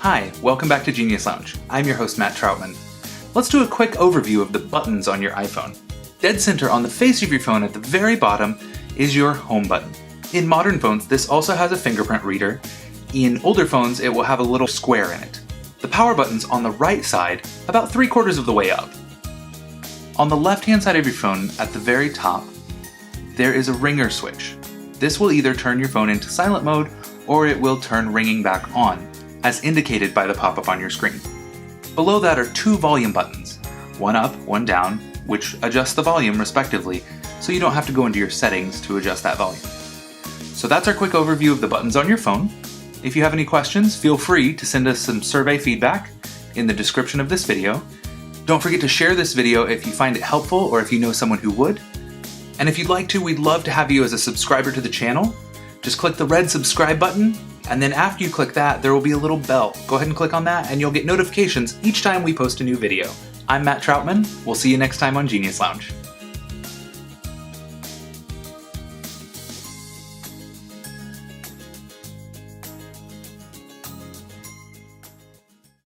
Hi, welcome back to Genius Lounge. I'm your host, Matt Troutman. Let's do a quick overview of the buttons on your iPhone. Dead center on the face of your phone at the very bottom is your home button. In modern phones, this also has a fingerprint reader. In older phones, it will have a little square in it. The power button's on the right side, about 3/4 of the way up. On the left-hand side of your phone, at the very top, there is a ringer switch. This will either turn your phone into silent mode, or it will turn ringing back on, as indicated by the pop-up on your screen. Below that are two volume buttons, one up, one down, which adjust the volume respectively, so you don't have to go into your settings to adjust that volume. So that's our quick overview of the buttons on your phone. If you have any questions, feel free to send us some survey feedback in the description of this video. Don't forget to share this video if you find it helpful or if you know someone who would. And if you'd like to, we'd love to have you as a subscriber to the channel. Just click the red subscribe button, and then after you click that, there will be a little bell. Go ahead and click on that, and you'll get notifications each time we post a new video. I'm Matt Troutman. We'll see you next time on Genius Lounge.